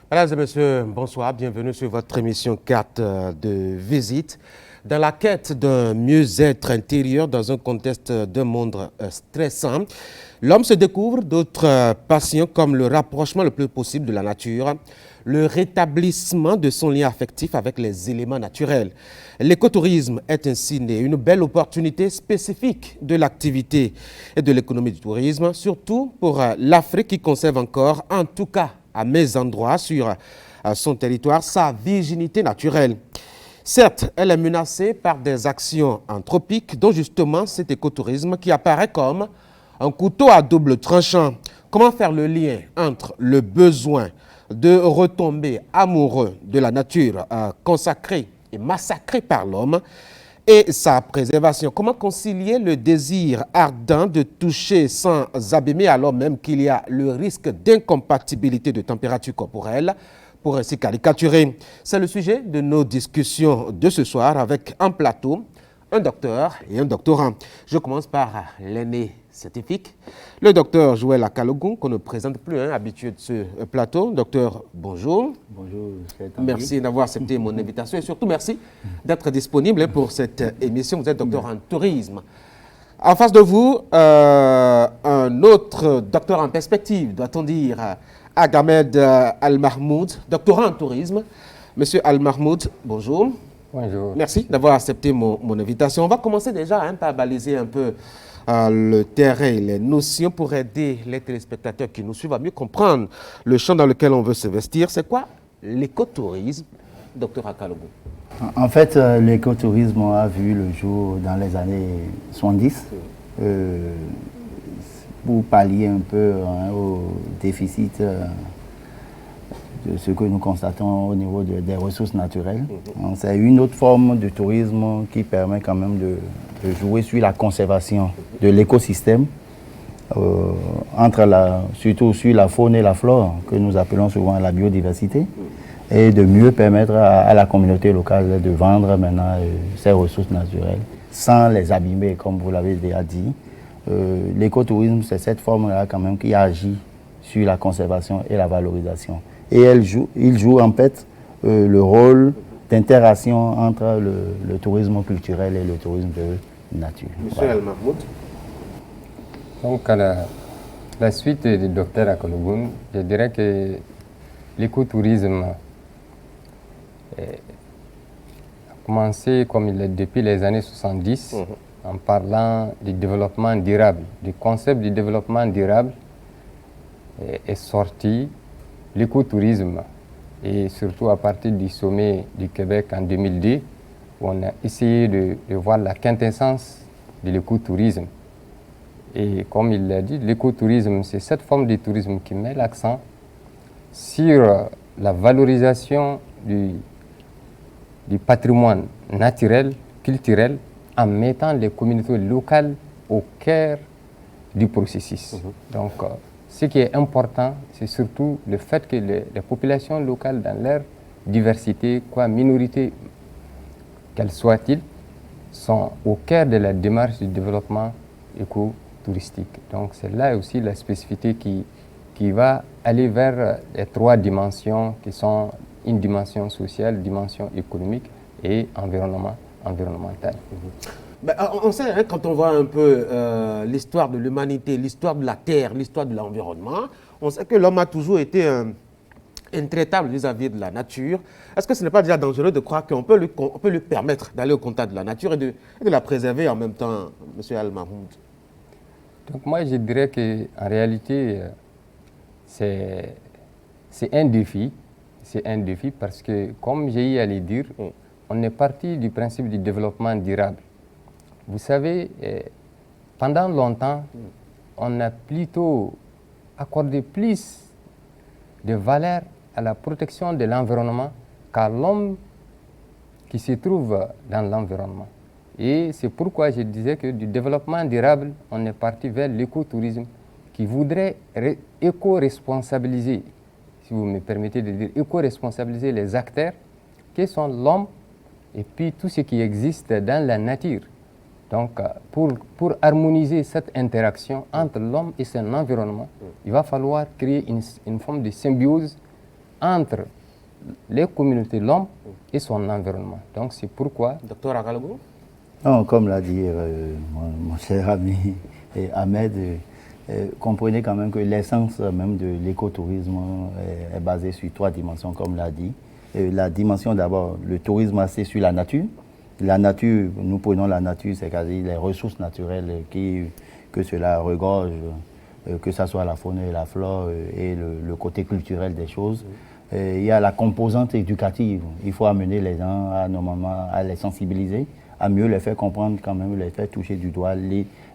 Mesdames et messieurs, bonsoir, bienvenue sur votre émission 4 de visite. Dans la quête d'un mieux-être intérieur dans un contexte d'un monde stressant, l'homme se découvre d'autres passions comme le rapprochement le plus possible de la nature, le rétablissement de son lien affectif avec les éléments naturels. L'écotourisme est ainsi né, une belle opportunité spécifique de l'activité et de l'économie du tourisme, surtout pour l'Afrique qui conserve encore, en tout cas à mes endroits sur son territoire, sa virginité naturelle. Certes, elle est menacée par des actions anthropiques, dont justement cet écotourisme qui apparaît comme un couteau à double tranchant. Comment faire le lien entre le besoin de retomber amoureux de la nature consacrée et massacrée par l'homme et sa préservation? Comment concilier le désir ardent de toucher sans abîmer alors même qu'il y a le risque d'incompatibilité de température corporelle, pour ainsi caricaturer? C'est le sujet de nos discussions de ce soir avec en plateau un docteur et un doctorant. Je commence par l'aîné scientifique, le docteur Joël Akalogun, qu'on ne présente plus, habitué de ce plateau. Docteur, bonjour. Bonjour. Merci d'avoir accepté mon invitation et surtout merci d'être disponible pour cette émission. Vous êtes docteur en tourisme. En face de vous, un autre docteur en perspective, doit-on dire, Agamed Al-Mahmoud, doctorant en tourisme. Monsieur Al-Mahmoud, bonjour. Bonjour. Merci d'avoir accepté mon invitation. On va commencer déjà par baliser un peu le terrain, les notions pour aider les téléspectateurs qui nous suivent à mieux comprendre le champ dans lequel on veut se vestir. C'est quoi l'écotourisme, docteur Akalogun? En fait, l'écotourisme a vu le jour dans les années 70 pour pallier un peu au déficit de ce que nous constatons au niveau des ressources naturelles. C'est une autre forme de tourisme qui permet quand même de jouer sur la conservation de l'écosystème, surtout sur la faune et la flore, que nous appelons souvent la biodiversité, et de mieux permettre à la communauté locale de vendre maintenant ses ressources naturelles sans les abîmer, comme vous l'avez déjà dit. L'écotourisme, c'est cette forme-là quand même qui agit sur la conservation et la valorisation. Et il joue en fait le rôle d'interaction entre le tourisme culturel et le tourisme de nature. Monsieur Al-Mahmoud. Donc, à la suite du docteur Akalogun, je dirais que l'écotourisme a commencé comme il est depuis les années 70 en parlant du développement durable. Du concept du développement durable est sorti l'écotourisme, et surtout à partir du sommet du Québec en 2002, où on a essayé de voir la quintessence de l'écotourisme. Et comme il l'a dit, l'écotourisme, c'est cette forme de tourisme qui met l'accent sur la valorisation du patrimoine naturel, culturel, en mettant les communautés locales au cœur du processus. Donc, ce qui est important, c'est surtout le fait que les populations locales, dans leur diversité, minorité qu'elles soient-ils, sont au cœur de la démarche du développement écotouristique. Donc c'est là aussi la spécificité qui va aller vers les trois dimensions qui sont une dimension sociale, une dimension économique et environnementale. Ben, on sait, quand on voit un peu l'histoire de l'humanité, l'histoire de la Terre, l'histoire de l'environnement, on sait que l'homme a toujours été intraitable vis-à-vis de la nature. Est-ce que ce n'est pas déjà dangereux de croire qu'on peut lui permettre d'aller au contact de la nature et de la préserver en même temps, M. Al-Mahmoud? Donc moi, je dirais qu'en réalité, c'est un défi. C'est un défi parce que, comme j'ai eu à le dire, on est parti du principe du développement durable. Vous savez, pendant longtemps, on a plutôt accordé plus de valeur à la protection de l'environnement qu'à l'homme qui se trouve dans l'environnement. Et c'est pourquoi je disais que du développement durable, on est parti vers l'écotourisme qui voudrait éco-responsabiliser, si vous me permettez de dire, éco-responsabiliser les acteurs qui sont l'homme et puis tout ce qui existe dans la nature. Donc, pour harmoniser cette interaction entre l'homme et son environnement, il va falloir créer une forme de symbiose entre les communautés, l'homme et son environnement. Donc c'est pourquoi... Docteur Agalgo? Non, comme l'a dit mon cher ami Ahmed, comprenez quand même que l'essence même de l'écotourisme est basée sur 3 dimensions, comme l'a dit. La dimension d'abord, le tourisme c'est sur la nature. La nature, nous prenons la nature, c'est-à-dire les ressources naturelles que cela regorge, que ce soit la faune et la flore et le côté culturel des choses. Il y a la composante éducative. Il faut amener les gens normalement à les sensibiliser, à mieux les faire comprendre quand même, les faire toucher du doigt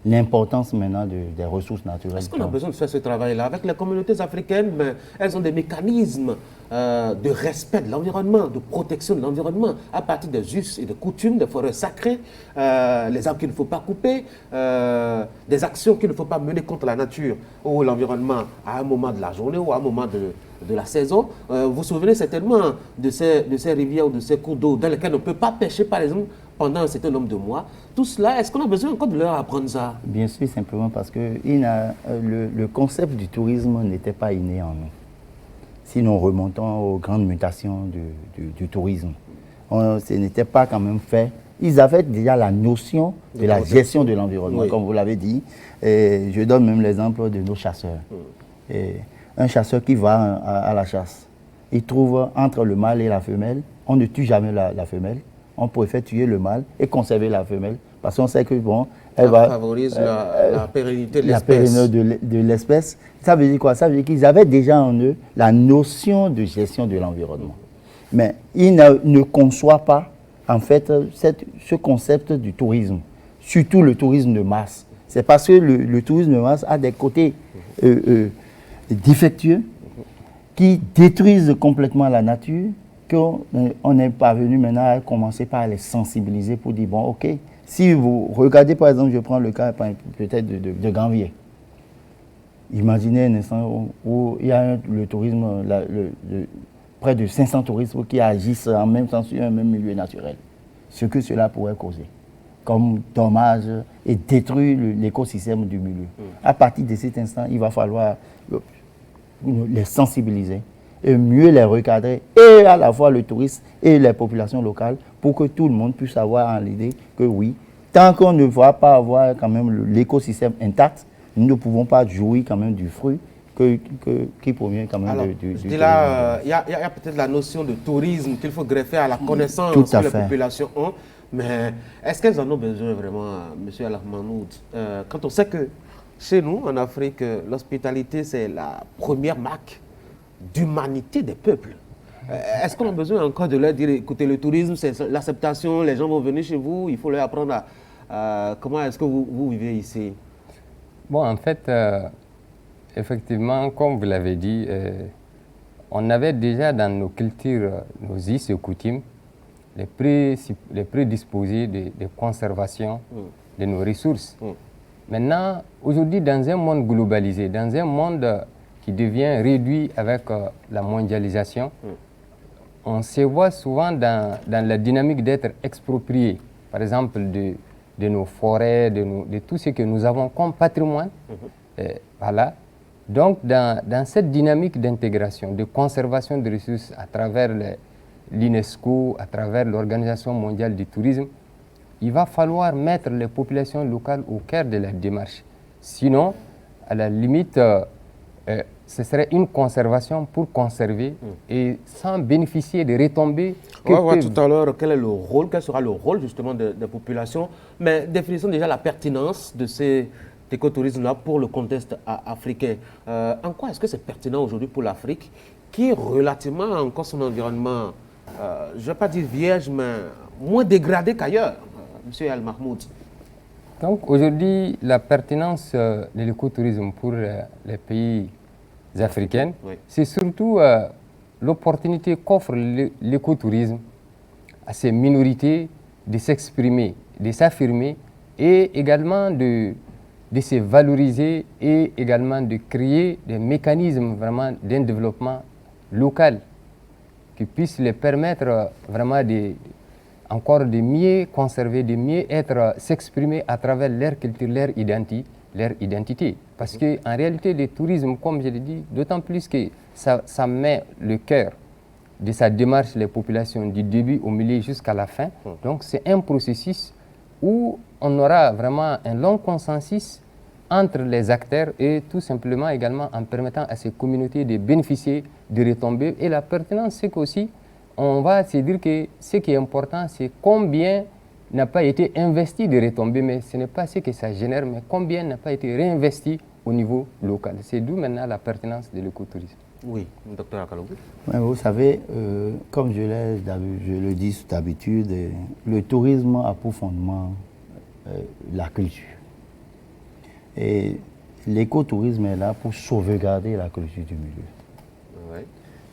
l'importance maintenant des ressources naturelles. Est-ce qu'on a besoin de faire ce travail-là? Avec les communautés africaines, elles ont des mécanismes de respect de l'environnement, de protection de l'environnement, à partir des us et des coutumes, des forêts sacrées, les arbres qu'il ne faut pas couper, des actions qu'il ne faut pas mener contre la nature ou l'environnement à un moment de la journée ou à un moment de la saison. Vous vous souvenez certainement de ces rivières ou de ces cours d'eau dans lesquels on ne peut pas pêcher, par exemple, pendant un certain nombre de mois. Tout cela, est-ce qu'on a besoin encore de leur apprendre ça? Bien sûr, simplement parce que le concept du tourisme n'était pas inné en nous. Si nous remontons aux grandes mutations du tourisme, ce n'était pas quand même fait. Ils avaient déjà la notion de la gestion de l'environnement, oui, comme vous l'avez dit. Et je donne même l'exemple de nos chasseurs. Et un chasseur qui va à la chasse, il trouve entre le mâle et la femelle, on ne tue jamais la femelle. On préfère tuer le mâle et conserver la femelle parce qu'on sait que bon, elle va favorise la pérennité de l'espèce. l'espèce. La pérennité de l'espèce. Ça veut dire quoi? Ça veut dire qu'ils avaient déjà en eux la notion de gestion de l'environnement. Mais ils ne conçoivent pas en fait ce concept du tourisme, surtout le tourisme de masse. C'est parce que le tourisme de masse a des côtés défectueux qui détruisent complètement la nature, qu'on est parvenu maintenant à commencer par les sensibiliser pour dire, bon, ok, si vous regardez par exemple, je prends le cas peut-être de Granvier. Imaginez un instant où il y a le tourisme, près de 500 touristes qui agissent en même temps sur un même milieu naturel. Ce que cela pourrait causer comme dommage et détruire l'écosystème du milieu. À partir de cet instant, il va falloir les sensibiliser et mieux les recadrer, et à la fois le touriste et les populations locales, pour que tout le monde puisse avoir en l'idée que oui, tant qu'on ne va pas avoir quand même l'écosystème intact, nous ne pouvons pas jouir quand même du fruit qui provient quand même. Alors, du je dis là, il y a peut-être la notion de tourisme qu'il faut greffer à la connaissance que les populations ont, mais est-ce qu'elles en ont besoin vraiment, M. Al-Mahmoud, quand on sait que chez nous, en Afrique, l'hospitalité, c'est la première marque d'humanité des peuples. Est-ce qu'on a besoin encore de leur dire, écoutez, le tourisme, c'est l'acceptation, les gens vont venir chez vous, il faut leur apprendre comment est-ce que vous vivez ici? Bon, en fait, effectivement, comme vous l'avez dit, on avait déjà dans nos cultures, nos us et coutumes, les prédisposés de conservation de nos ressources. Maintenant, aujourd'hui, dans un monde globalisé, dans un monde qui devient réduit avec la mondialisation, on se voit souvent dans la dynamique d'être exproprié, par exemple de nos forêts, de tout ce que nous avons comme patrimoine. Voilà. Donc, dans cette dynamique d'intégration, de conservation de ressources à travers l'UNESCO, à travers l'Organisation mondiale du tourisme, il va falloir mettre les populations locales au cœur de la démarche. Sinon, à la limite, ce serait une conservation pour conserver et sans bénéficier des retombées. On va voir tout à l'heure quel sera le rôle justement des populations, mais définissons déjà la pertinence de cet écotourisme-là pour le contexte africain. En quoi est-ce que c'est pertinent aujourd'hui pour l'Afrique, qui est relativement encore son environnement, je ne vais pas dire vierge, mais moins dégradé qu'ailleurs, M. Al-Mahmoud? Donc aujourd'hui, la pertinence de l'écotourisme pour les pays africains, c'est surtout l'opportunité qu'offre l'écotourisme à ces minorités de s'exprimer, de s'affirmer et également de se valoriser et également de créer des mécanismes vraiment d'un développement local qui puissent les permettre vraiment encore de mieux conserver, de mieux s'exprimer à travers leur culture, leur identité. Parce qu'en réalité, le tourisme, comme je l'ai dit, d'autant plus que ça met le cœur de sa démarche les populations du début au milieu jusqu'à la fin. Donc c'est un processus où on aura vraiment un long consensus entre les acteurs et tout simplement également en permettant à ces communautés de bénéficier de retombées. Et la pertinence, c'est qu'aussi, on va se dire que ce qui est important, c'est combien n'a pas été investi de retombées, mais ce n'est pas ce que ça génère, mais combien n'a pas été réinvesti au niveau local. C'est d'où maintenant la pertinence de l'écotourisme. Oui, docteur Akalogou. Ouais, vous savez, comme je le dis d'habitude, le tourisme a pour fondement la culture. Et l'écotourisme est là pour sauvegarder la culture du milieu. Ouais.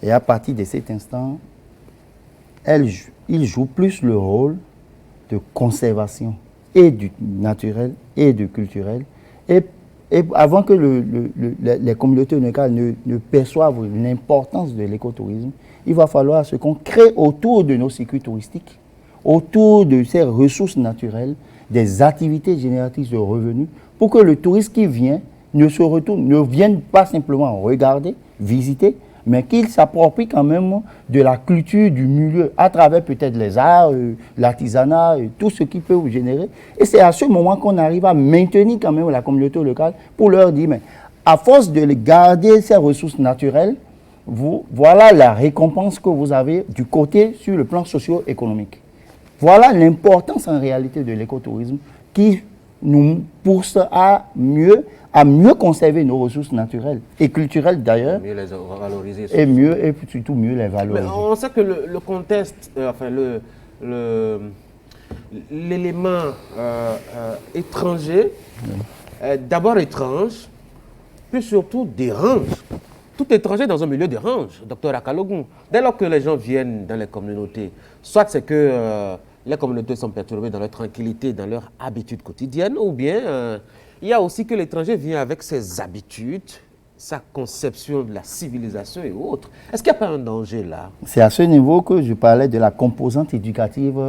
Et à partir de cet instant, il joue plus le rôle de conservation et du naturel et du culturel. Et avant que les communautés locales ne perçoivent l'importance de l'écotourisme, il va falloir ce qu'on crée autour de nos circuits touristiques, autour de ces ressources naturelles, des activités génératrices de revenus, pour que le touriste qui vient ne vienne pas simplement regarder, visiter, mais qu'il s'approprie quand même de la culture du milieu, à travers peut-être les arts, l'artisanat, tout ce qui peut vous générer. Et c'est à ce moment qu'on arrive à maintenir quand même la communauté locale pour leur dire, mais à force de garder ces ressources naturelles, voilà la récompense que vous avez du côté sur le plan socio-économique. Voilà l'importance en réalité de l'écotourisme qui nous pousse à mieux conserver nos ressources naturelles et culturelles d'ailleurs. Mieux les valoriser. Et surtout mieux les valoriser. Mais on sait que le contexte, l'élément étranger, d'abord étrange, puis surtout dérange. Tout étranger dans un milieu dérange, docteur Akalogou. Dès lors que les gens viennent dans les communautés, soit c'est que les communautés sont perturbées dans leur tranquillité, dans leur habitude quotidienne, ou bien il y a aussi que l'étranger vient avec ses habitudes, sa conception de la civilisation et autres. Est-ce qu'il n'y a pas un danger là? C'est à ce niveau que je parlais de la composante éducative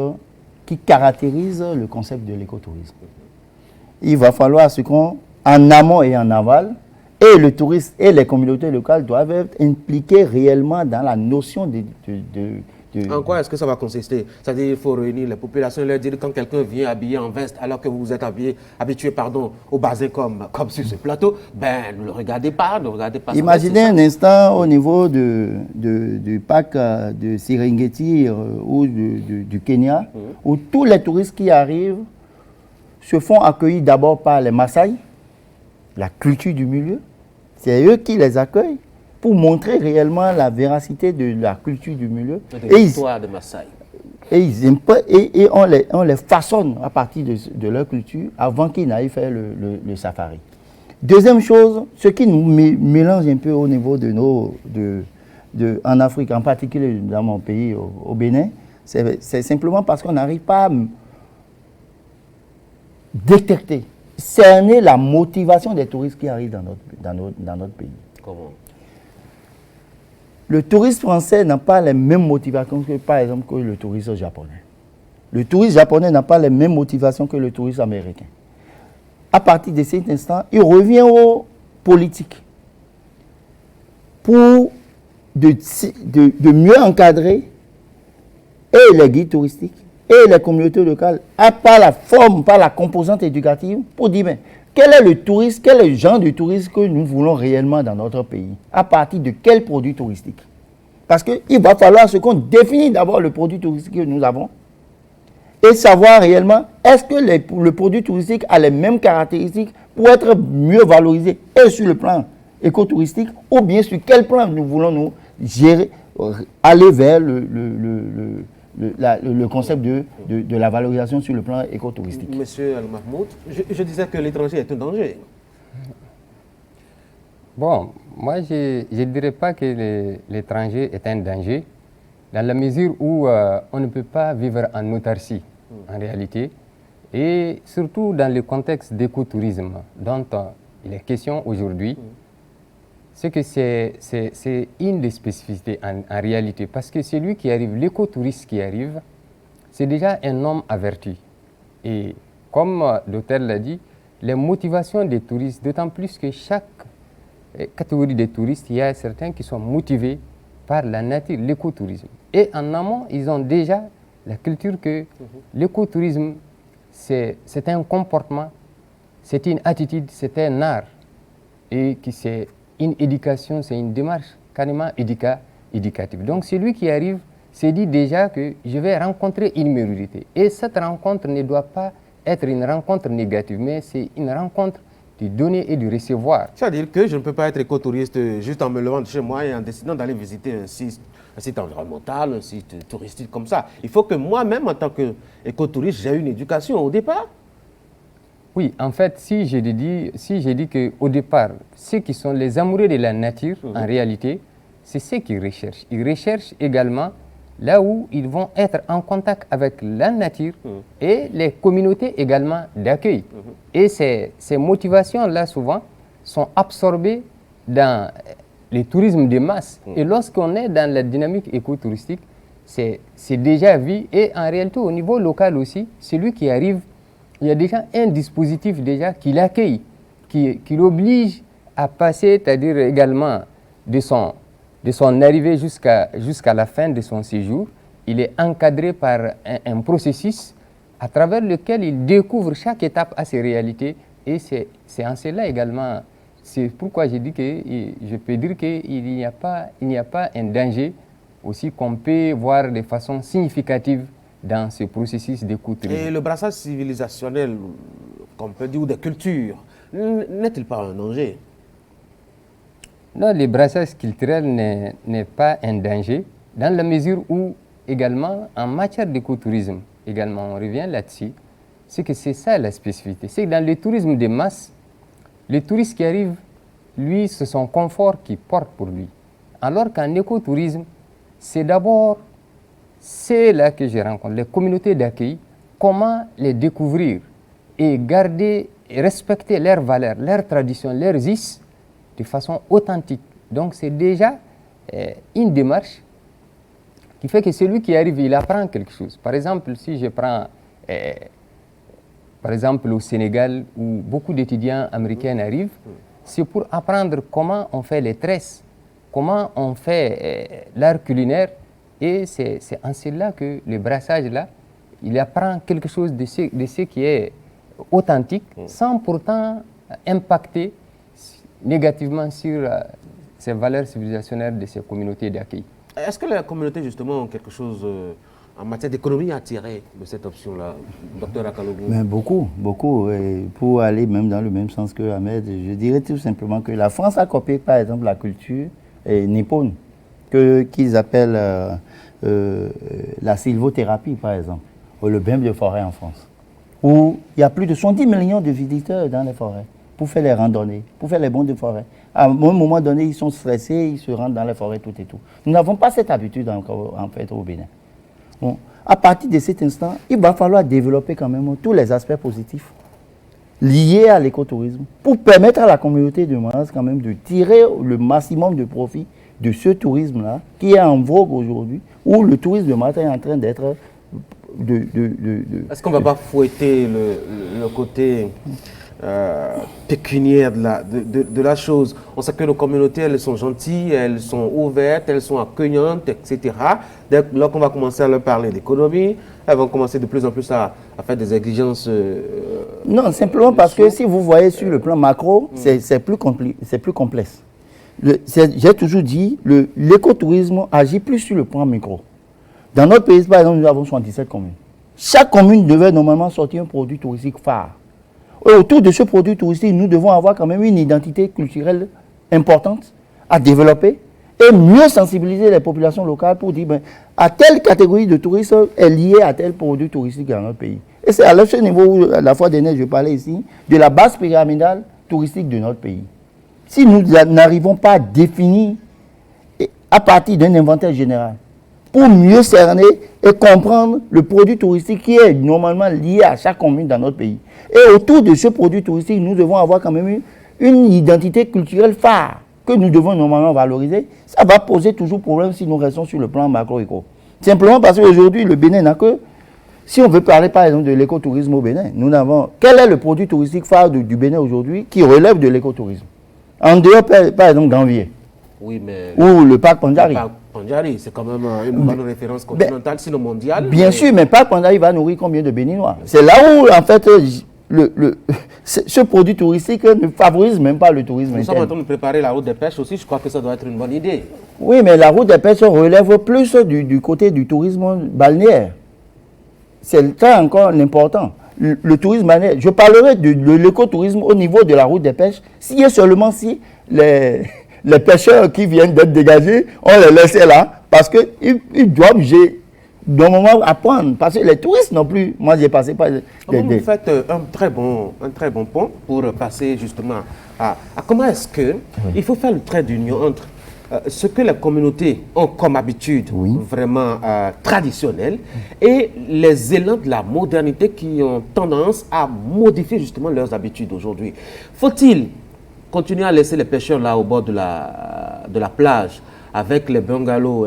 qui caractérise le concept de l'écotourisme. Il va falloir ce qu'on, en amont et en aval, et le touriste et les communautés locales doivent être impliqués réellement dans la notion de En quoi est-ce que ça va consister? C'est-à-dire qu'il faut réunir les populations et leur dire quand quelqu'un vient habillé en veste alors que vous êtes habitué au basin comme sur ce plateau, ben ne le regardez pas, Imaginez un instant au niveau du parc de Serengeti ou du Kenya, où tous les touristes qui arrivent se font accueillir d'abord par les Maasai, la culture du milieu. C'est eux qui les accueillent pour montrer réellement la véracité de la culture du milieu. Et l'histoire de Maasai. Et on les façonne à partir de leur culture avant qu'ils n'aillent faire le safari. Deuxième chose, ce qui nous mélange un peu au niveau en Afrique, en particulier dans mon pays, au Bénin, c'est simplement parce qu'on n'arrive pas à détecter, cerner la motivation des touristes qui arrivent dans notre pays. Comment? Le touriste français n'a pas les mêmes motivations que, par exemple, que le touriste japonais. Le touriste japonais n'a pas les mêmes motivations que le touriste américain. À partir de cet instant, il revient aux politiques pour de mieux encadrer et les guides touristiques et les communautés locales, par la forme, par la composante éducative, pour dire, mais quel est le touriste, quel est le genre de touriste que nous voulons réellement dans notre pays? À partir de quel produit touristique? Parce qu'il va falloir ce qu'on définit d'abord le produit touristique que nous avons et savoir réellement est-ce que le produit touristique a les mêmes caractéristiques pour être mieux valorisé et sur le plan écotouristique ou bien sur quel plan nous voulons nous gérer, aller vers le concept de la valorisation sur le plan écotouristique. Monsieur Al-Mahmoud, je disais que l'étranger est un danger. Bon, moi je ne dirais pas que l'étranger est un danger, dans la mesure où on ne peut pas vivre en autarcie en réalité, et surtout dans le contexte d'écotourisme dont il est question aujourd'hui, c'est que c'est une des spécificités en réalité, parce que celui qui arrive, l'écotouriste qui arrive, c'est déjà un homme averti. Et comme l'auteur l'a dit, les motivations des touristes, d'autant plus que chaque catégorie de touristes, il y a certains qui sont motivés par la nature, l'écotourisme. Et en amont, ils ont déjà la culture que l'écotourisme, c'est un comportement, c'est une attitude, c'est un art. Et que c'est une éducation, c'est une démarche carrément éducative. Donc celui qui arrive s'est dit déjà que je vais rencontrer une minorité. Et cette rencontre ne doit pas être une rencontre négative, mais c'est une rencontre de donner et de recevoir. C'est-à-dire que je ne peux pas être écotouriste juste en me levant de chez moi et en décidant d'aller visiter un site environnemental, un site touristique comme ça. Il faut que moi-même, en tant qu'écotouriste, j'ai une éducation au départ. Oui, en fait, si j'ai dit qu'au départ, ceux qui sont les amoureux de la nature, en réalité, c'est ce qu'ils recherchent. Ils recherchent également là où ils vont être en contact avec la nature et les communautés également d'accueil. Et ces motivations-là, souvent, sont absorbées dans le tourisme de masse. Et lorsqu'on est dans la dynamique écotouristique, c'est déjà vu. Et en réalité, au niveau local aussi, celui qui arrive, il y a déjà un dispositif déjà qui l'accueille, qui l'oblige à passer, c'est-à-dire également de son arrivée jusqu'à la fin de son séjour. Il est encadré par un processus à travers lequel il découvre chaque étape à ses réalités. Et c'est en cela également, c'est pourquoi je dis que je peux dire qu'il n'y a pas un danger aussi qu'on peut voir de façon significative dans ce processus d'écoute-tourisme. Et le brassage civilisationnel, qu'on peut dire, ou de culture, n'est-il pas un danger? Non, le brassage culturel n'est pas un danger, dans la mesure où, également, en matière d'écotourisme, également, on revient là-dessus, c'est que c'est ça la spécificité. C'est que dans le tourisme de masse, le touriste qui arrive, lui, c'est son confort qui porte pour lui. Alors qu'en écotourisme, c'est d'abord, c'est là que je rencontre les communautés d'accueil, comment les découvrir et garder et respecter leurs valeurs, leurs traditions, leurs us, de façon authentique. Donc c'est déjà une démarche qui fait que celui qui arrive, il apprend quelque chose. Par exemple, si je prends, par exemple au Sénégal, où beaucoup d'étudiants américains arrivent, c'est pour apprendre comment on fait les tresses, comment on fait l'art culinaire. Et c'est en cela que le brassage, là, il apprend quelque chose de ce qui est authentique, sans pourtant impacter négativement sur ces valeurs civilisationnelles de ces communautés d'accueil. Est-ce que les communautés, justement, ont quelque chose en matière d'économie à tirer de cette option-là, docteur Akalogou? Mais beaucoup, beaucoup. Et pour aller même dans le même sens que Ahmed, je dirais tout simplement que la France a copié, par exemple, la culture nippone, qu'ils appellent la sylvothérapie, par exemple, ou le bain de forêt en France, où il y a plus de 70 millions de visiteurs dans les forêts, pour faire les randonnées, pour faire les bons de forêt. À un moment donné, ils sont stressés, ils se rendent dans les forêts, tout et tout. Nous n'avons pas cette habitude encore, en fait, au Bénin. Bon, à partir de cet instant, il va falloir développer quand même tous les aspects positifs liés à l'écotourisme pour permettre à la communauté de masse quand même de tirer le maximum de profit de ce tourisme-là qui est en vogue aujourd'hui, où le tourisme de masse est en train d'être... Est-ce qu'on ne va pas fouetter le côté pécuniaire de la chose? On sait que nos communautés, elles sont gentilles, elles sont ouvertes, elles sont accueillantes, etc. Dès lors qu'on va commencer à leur parler d'économie, elles vont commencer de plus en plus à faire des exigences. Non, simplement parce que si vous voyez sur le plan macro, c'est plus complexe. J'ai toujours dit, l'écotourisme agit plus sur le plan micro. Dans notre pays, par exemple, nous avons 77 communes. Chaque commune devait normalement sortir un produit touristique phare. Et autour de ce produit touristique, nous devons avoir quand même une identité culturelle importante à développer et mieux sensibiliser les populations locales pour dire à telle catégorie de touristes est liée à tel produit touristique dans notre pays. Et c'est à ce niveau où, la fois dernière, je parlais ici de la base pyramidale touristique de notre pays. Si nous n'arrivons pas à définir à partir d'un inventaire général, pour mieux cerner et comprendre le produit touristique qui est normalement lié à chaque commune dans notre pays. Et autour de ce produit touristique, nous devons avoir quand même une identité culturelle phare que nous devons normalement valoriser. Ça va poser toujours problème si nous restons sur le plan macro-éco. Simplement parce qu'aujourd'hui, le Bénin n'a que... Si on veut parler par exemple de l'écotourisme au Bénin, nous n'avons... Quel est le produit touristique phare du Bénin aujourd'hui qui relève de l'écotourisme? En dehors, par exemple, d'Anvier. Oui, mais... Ou le parc Pandjari. Le parc Pandjari, c'est quand même une bonne référence continentale, sinon mondiale. Bien sûr, mais le parc Pandjari va nourrir combien de Béninois? C'est là où, en fait, ce produit touristique ne favorise même pas le tourisme Nous sommes interne. en train de préparer la route des pêches aussi, je crois que ça doit être une bonne idée. Oui, mais la route des pêches relève plus du côté du tourisme balnéaire. C'est ça encore important. Le tourisme balnéaire, je parlerai de l'écotourisme au niveau de la route des pêches, si et seulement si les pêcheurs qui viennent d'être dégagés, on les laisse là, parce qu'ils doivent d'un moment apprendre. Parce que les touristes non plus, moi j'ai passé par... Vous faites un très bon pont pour passer justement à comment est-ce que il faut faire le trait d'union entre ce que les communautés ont comme habitude vraiment traditionnelle et les élans de la modernité qui ont tendance à modifier justement leurs habitudes aujourd'hui. Faut-il continuer à laisser les pêcheurs là au bord de la plage avec les bungalows,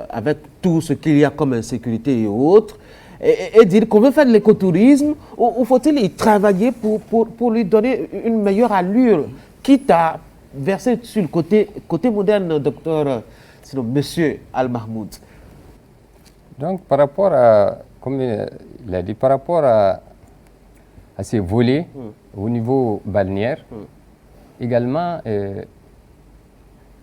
avec tout ce qu'il y a comme insécurité et autres, et dire qu'on veut faire de l'écotourisme, ou faut-il y travailler pour lui donner une meilleure allure, quitte à verser sur le côté moderne, docteur, sinon monsieur Al-Mahmoud? Donc, par rapport à, comme il a dit, par rapport à ces volets au niveau balnéaire, également,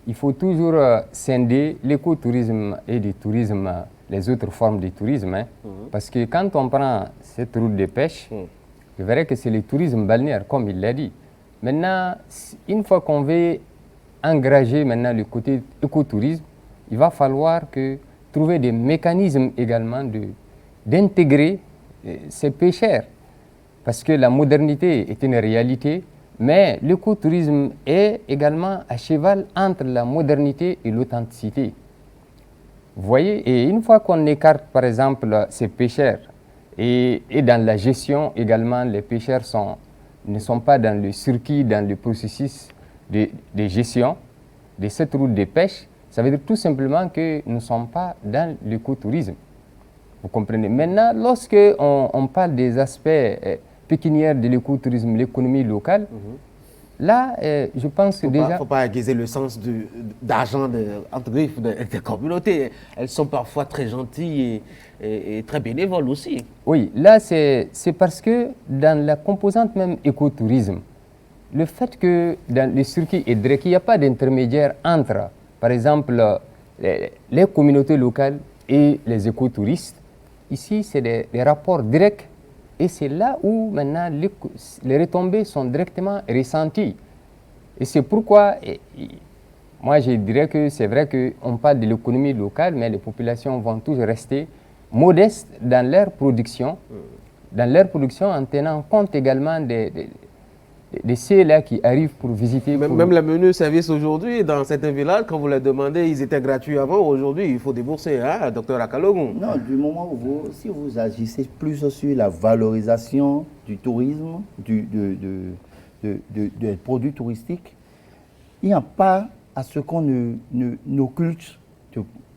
il faut toujours scinder l'écotourisme et du tourisme, les autres formes de tourisme. Parce que quand on prend cette route de pêche, je verrai que c'est le tourisme balnéaire, comme il l'a dit. Maintenant, une fois qu'on veut engager maintenant le côté écotourisme, il va falloir trouver des mécanismes également d'intégrer ces pêcheurs. Parce que la modernité est une réalité, mais l'écotourisme est également à cheval entre la modernité et l'authenticité. Vous voyez, et une fois qu'on écarte par exemple ces pêcheurs, et dans la gestion également, les pêcheurs ne sont pas dans le circuit, dans le processus de gestion de cette route de pêche, ça veut dire tout simplement que nous ne sommes pas dans l'écotourisme. Vous comprenez? Maintenant, lorsque on parle des aspects pécuniaires de l'écotourisme, l'économie locale, là, je pense que déjà... Il ne faut pas aiguiser le sens d'argent entre griffes des communautés. Elles sont parfois très gentilles et très bénévoles aussi. Oui, là, c'est parce que dans la composante même écotourisme, le fait que dans les circuits hydriques, il n'y a pas d'intermédiaire entre, par exemple, les communautés locales et les écotouristes, ici, c'est des rapports directs. Et c'est là où maintenant les retombées sont directement ressenties. Et c'est pourquoi, moi je dirais que c'est vrai qu'on parle de l'économie locale, mais les populations vont toujours rester modestes dans leur production en tenant compte également de ceux-là qui arrivent pour visiter. Même les menus services aujourd'hui, dans certains villages, quand vous les demandez, ils étaient gratuits avant. Aujourd'hui, il faut débourser, hein, docteur Akalogou? Non, du moment où si vous agissez plus sur la valorisation du tourisme, des produits touristiques, il n'y a pas à ce qu'on n'occulte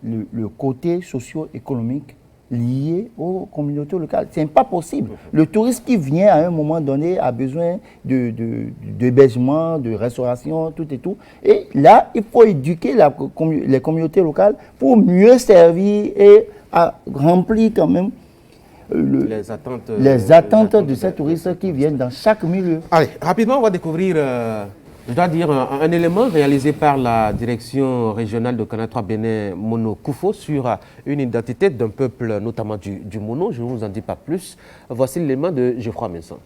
le côté socio-économique lié aux communautés locales. Ce n'est pas possible. Le touriste qui vient à un moment donné a besoin d'hébergement, de restauration, tout et tout. Et là, il faut éduquer les communautés locales pour mieux servir et à remplir quand même les attentes de ces touristes qui viennent dans chaque milieu. Allez, rapidement, on va découvrir... je dois dire un élément réalisé par la direction régionale de Canal 3 Bénin Mono Koufo sur une identité d'un peuple, notamment du Mono. Je ne vous en dis pas plus. Voici l'élément de Geoffroy Messon.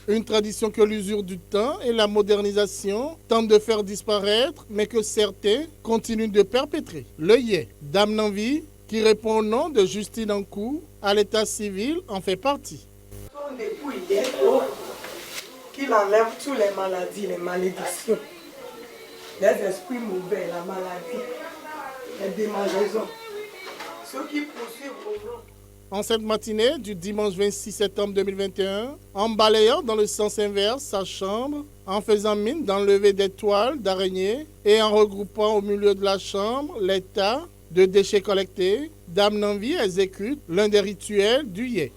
Une tradition que l'usure du temps et la modernisation tentent de faire disparaître, mais que certains continuent de perpétrer. Le Yé, Dame Nanvi, qui répond au nom de Justine Ankou, à l'état civil, en fait partie. Ce sont des pouillettes qui qu'il enlève toutes les maladies, les malédictions, les esprits mauvais, la maladie, les démangeaisons, ceux qui poursuivent au nom. En cette matinée du dimanche 26 septembre 2021, en balayant dans le sens inverse sa chambre, en faisant mine d'enlever des toiles d'araignée et en regroupant au milieu de la chambre les tas de déchets collectés, Dame Nanvi exécute l'un des rituels du Yé.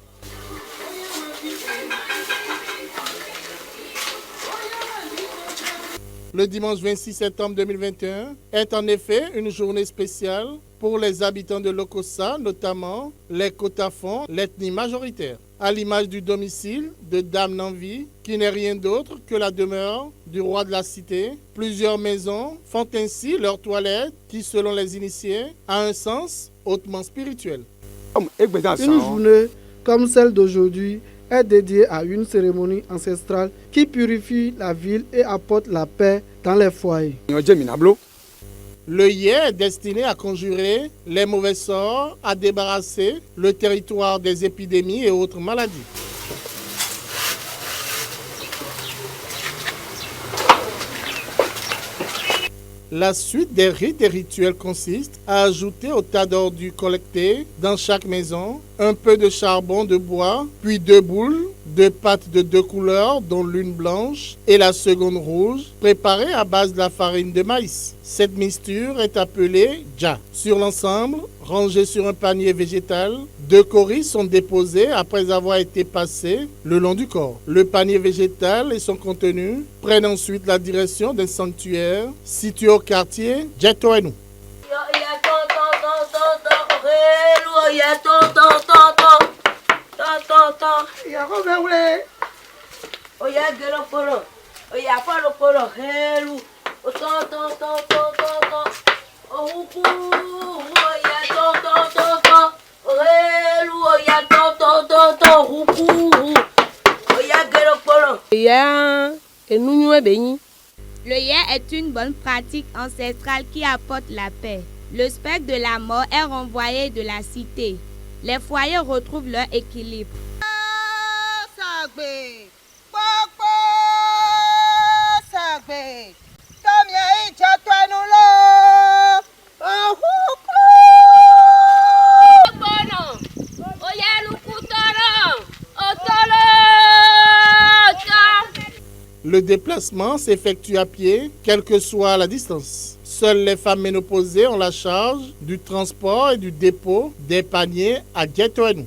Le dimanche 26 septembre 2021 est en effet une journée spéciale pour les habitants de Lokossa, notamment les Kotafon, l'ethnie majoritaire. À l'image du domicile de Dame Nanvi, qui n'est rien d'autre que la demeure du roi de la cité, plusieurs maisons font ainsi leur toilette qui, selon les initiés, a un sens hautement spirituel. Une journée comme celle d'aujourd'hui est dédiée à une cérémonie ancestrale qui purifie la ville et apporte la paix dans les foyers. Le Yé est destiné à conjurer les mauvais sorts, à débarrasser le territoire des épidémies et autres maladies. La suite des rites et rituels consiste à ajouter au tas d'ordures collectés dans chaque maison un peu de charbon de bois, puis 2 boules de pâte de 2 couleurs, dont l'une blanche et la seconde rouge, préparée à base de la farine de maïs. Cette mixture est appelée dja. Sur l'ensemble, rangé sur un panier végétal, 2 coris sont déposés après avoir été passés le long du corps. Le panier végétal et son contenu prennent ensuite la direction d'un sanctuaire situé au quartier Djetoenou. Le Yé est une bonne pratique ancestrale qui apporte la paix. Le spectre de la mort est renvoyé de la cité. Les foyers retrouvent leur équilibre. Le déplacement s'effectue à pied, quelle que soit la distance. Seules les femmes ménopausées ont la charge du transport et du dépôt des paniers à Djetoenou.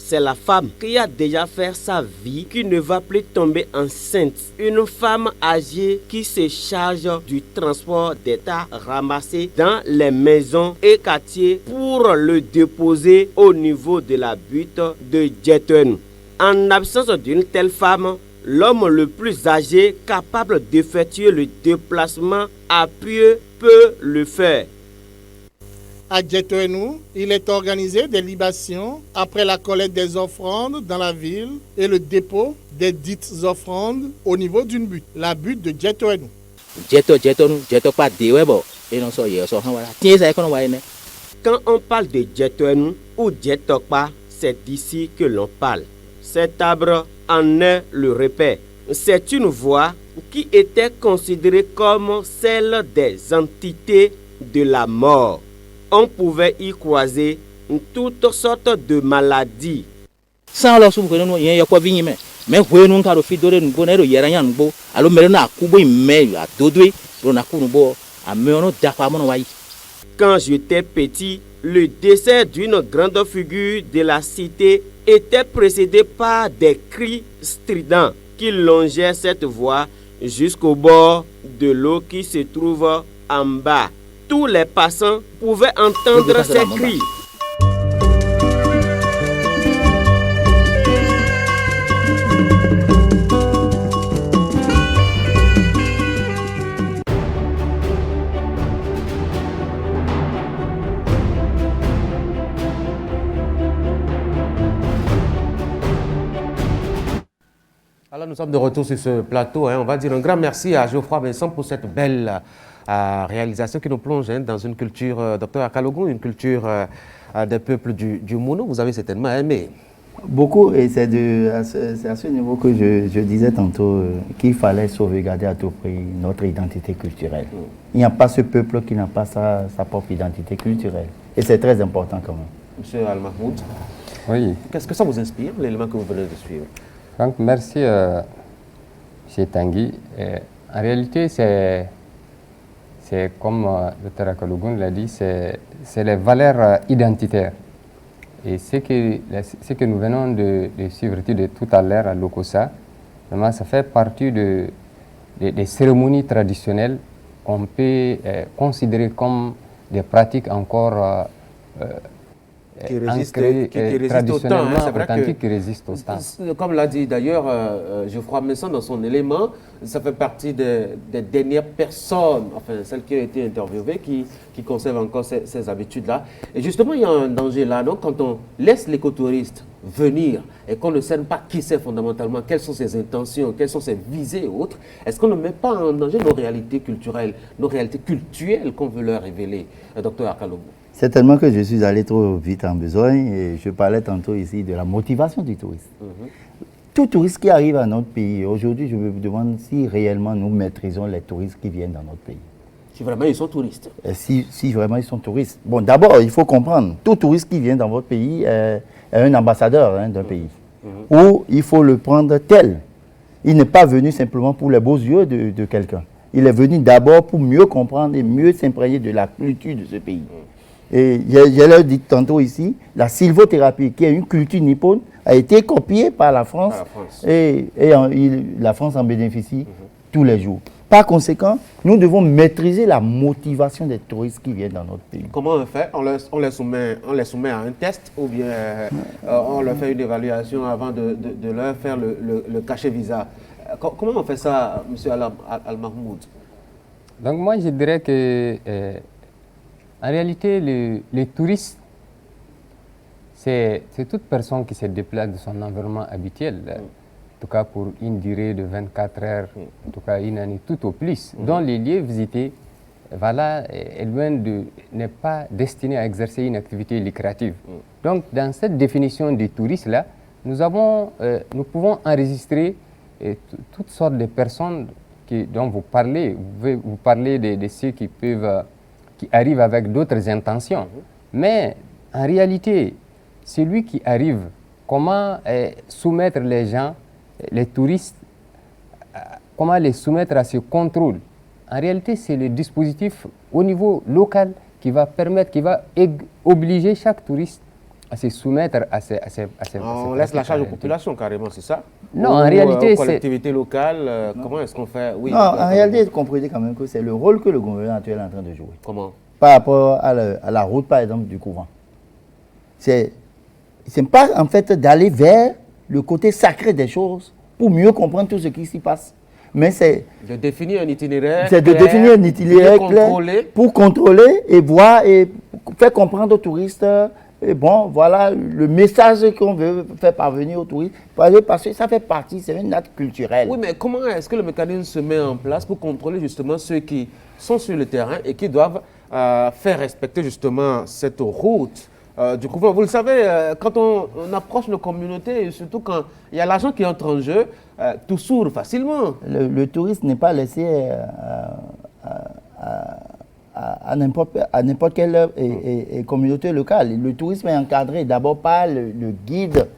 C'est la femme qui a déjà fait sa vie, qui ne va plus tomber enceinte. Une femme âgée qui se charge du transport d'État ramassé dans les maisons et quartiers pour le déposer au niveau de la butte de Djetoenou. En absence d'une telle femme, l'homme le plus âgé capable d'effectuer le déplacement à pied peut le faire. À Djetoenou, il est organisé des libations après la collecte des offrandes dans la ville et le dépôt des dites offrandes au niveau d'une butte, la butte de Djetoenou. Quand on parle de Djetoenou ou Djetokpa, c'est d'ici que l'on parle. Cet arbre en est le repère. C'est une voie qui était considérée comme celle des entités de la mort. On pouvait y croiser toutes sortes de maladies. Quand j'étais petit, le décès d'une grande figure de la cité était précédé par des cris stridents qui longeaient cette voie jusqu'au bord de l'eau qui se trouve en bas. Tous les passants pouvaient entendre ces cris. Alors nous sommes de retour sur ce plateau. On va dire un grand merci à Geoffroy Vincent pour cette belle réalisation qui nous plonge dans une culture, Dr Akalogun, une culture des peuples du Mounou. Vous avez certainement aimé. Beaucoup, et c'est à ce niveau que je disais tantôt qu'il fallait sauvegarder à tout prix notre identité culturelle. Il n'y a pas ce peuple qui n'a pas sa propre identité culturelle. Et c'est très important quand même. Monsieur Al-Mahmoud, Oui. qu'est-ce que ça vous inspire, l'élément que vous venez de suivre? Donc, merci, M. Tanguy. En réalité, c'est comme Dr Akalogun l'a dit, c'est les valeurs identitaires. Et ce que nous venons de suivre tout à l'heure à Lokossa, vraiment, ça fait partie des cérémonies traditionnelles qu'on peut considérer comme des pratiques encore qui résistent au temps. C'est vrai qui résistent au temps. Comme l'a dit d'ailleurs Geoffroy Vincent dans son élément, ça fait partie des dernières personnes, enfin celles qui ont été interviewées, qui conservent encore ces habitudes-là. Et justement, il y a un danger là, non? Quand on laisse l'écotouristes venir et qu'on ne sait pas qui c'est fondamentalement, quelles sont ses intentions, quelles sont ses visées et autres, est-ce qu'on ne met pas en danger nos réalités culturelles, nos réalités cultuelles qu'on veut leur révéler, Dr Akalogun? C'est tellement que je suis allé trop vite en besogne et je parlais tantôt ici de la motivation du touriste. Tout touriste qui arrive à notre pays, aujourd'hui je me demande si réellement nous maîtrisons les touristes qui viennent dans notre pays. Si vraiment ils sont touristes. Et si vraiment ils sont touristes. Bon, d'abord il faut comprendre, tout touriste qui vient dans votre pays est un ambassadeur d'un pays. Ou il faut le prendre tel. Il n'est pas venu simplement pour les beaux yeux de quelqu'un. Il est venu d'abord pour mieux comprendre et mieux s'imprégner de la culture de ce pays. Et je l'ai dit tantôt ici, la sylvothérapie, qui est une culture nippone, a été copiée par la France, et la France en bénéficie tous les jours. Par conséquent, nous devons maîtriser la motivation des touristes qui viennent dans notre pays. Comment on fait? On les soumet à un test ou bien on leur fait une évaluation avant de leur faire le cachet visa? Comment on fait ça, M. Al-Mahmoud? Donc moi, je dirais que en réalité, les touristes, c'est toute personne qui se déplace de son environnement habituel, en tout cas pour une durée de 24 heures, en tout cas une année tout au plus, dont les lieux visités, voilà, n'est pas destiné à exercer une activité lucrative. Donc, dans cette définition des touristes-là, nous pouvons enregistrer toutes sortes de personnes dont vous parlez. Vous parlez de ceux qui arrivent avec d'autres intentions. Mais en réalité, celui qui arrive, comment soumettre les gens, les touristes, comment les soumettre à ce contrôle? En réalité, c'est le dispositif au niveau local qui va obliger chaque touriste à se soumettre à ces on laisse la charge aux populations carrément, c'est ça? Non, en réalité, aux collectivités locales, comment est-ce qu'on fait? Oui, non, en réalité, vous comprenez quand même que c'est le rôle que le gouvernement actuel est en train de jouer. Comment? Par rapport à la route, par exemple, du couvent. C'est pas en fait d'aller vers le côté sacré des choses pour mieux comprendre tout ce qui s'y passe. Mais c'est de définir un itinéraire. C'est de définir un itinéraire clair pour contrôler et voir et faire comprendre aux touristes. Et bon, voilà le message qu'on veut faire parvenir aux touristes, parce que ça fait partie, c'est un acte culturel. Oui, mais comment est-ce que le mécanisme se met en place pour contrôler justement ceux qui sont sur le terrain et qui doivent faire respecter justement cette route du couvent? Vous le savez, quand on approche nos communautés, et surtout quand il y a l'argent qui entre en jeu, tout s'ouvre facilement. Le touriste n'est pas laissé à n'importe quelle communauté locale. Le tourisme est encadré d'abord par le guide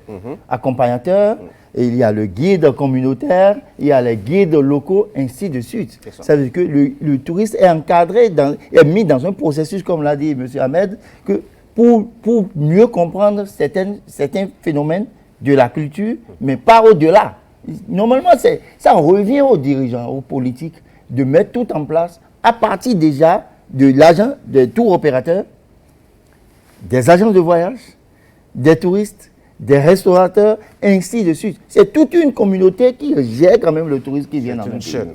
accompagnateur, et il y a le guide communautaire, il y a les guides locaux, ainsi de suite. Ça veut dire que le touriste est encadré, est mis dans un processus, comme l'a dit M. Ahmed, que pour mieux comprendre certains phénomènes de la culture, mais pas au-delà. Normalement, ça revient aux dirigeants, aux politiques, de mettre tout en place à partir déjà de l'agent, des tours opérateurs, des agents de voyage, des touristes, des restaurateurs, ainsi de suite. C'est toute une communauté qui gère quand même le tourisme qui vient dans notre pays.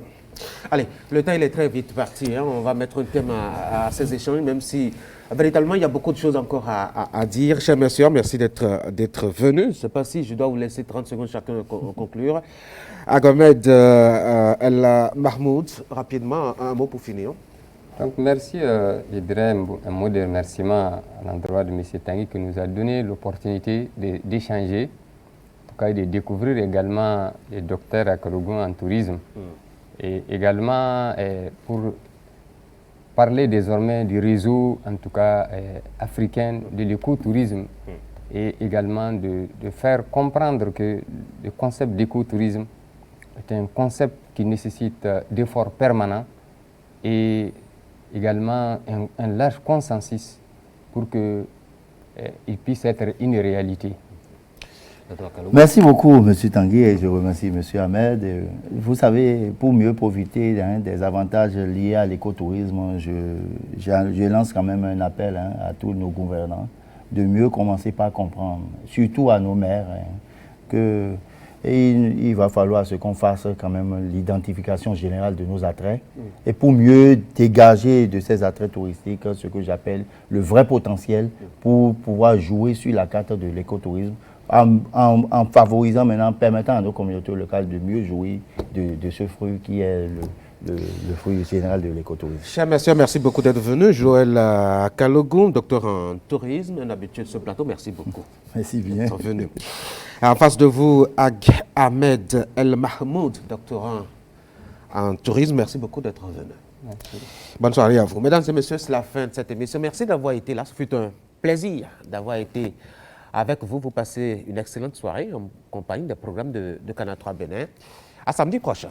Allez, le temps il est très vite parti. On va mettre un thème à ces échanges, même si Véritablement, il y a beaucoup de choses encore à dire. Chers messieurs, merci d'être venus. Je ne sais pas si je dois vous laisser 30 secondes chacun conclure. Agomed El Mahmoud, rapidement, un mot pour finir. Donc merci, je dirais un mot de remerciement à l'endroit de M. Tanguy qui nous a donné l'opportunité d'échanger, en tout cas de découvrir également les docteurs à Kalogun en tourisme. Et également pour parler désormais du réseau, en tout cas africain, de l'écotourisme et également de faire comprendre que le concept d'écotourisme est un concept qui nécessite d'efforts permanents et également un large consensus pour qu'il puisse être une réalité. Merci beaucoup, M. Tanguy, et je remercie M. Ahmed. Vous savez, pour mieux profiter des avantages liés à l'écotourisme, je lance quand même un appel à tous nos gouvernants de mieux commencer par comprendre, surtout à nos maires, il va falloir qu'on fasse quand même l'identification générale de nos attraits et pour mieux dégager de ces attraits touristiques ce que j'appelle le vrai potentiel pour pouvoir jouer sur la carte de l'écotourisme en favorisant maintenant, permettant à nos communautés locales de mieux jouir de ce fruit qui est le fruit général de l'écotourisme. Chers messieurs, merci beaucoup d'être venus. Joël Kalogun, docteur en tourisme, un habitué de ce plateau, merci beaucoup. Merci bien. D'être venu. En face de vous, Ahmed El Mahmoud, doctorant en tourisme, merci beaucoup d'être venu. Merci. Bonne soirée à vous. Mesdames et messieurs, c'est la fin de cette émission. Merci d'avoir été là. Ce fut un plaisir d'avoir été avec vous. Vous passez une excellente soirée en compagnie des programmes de Canal 3 Bénin. À samedi prochain.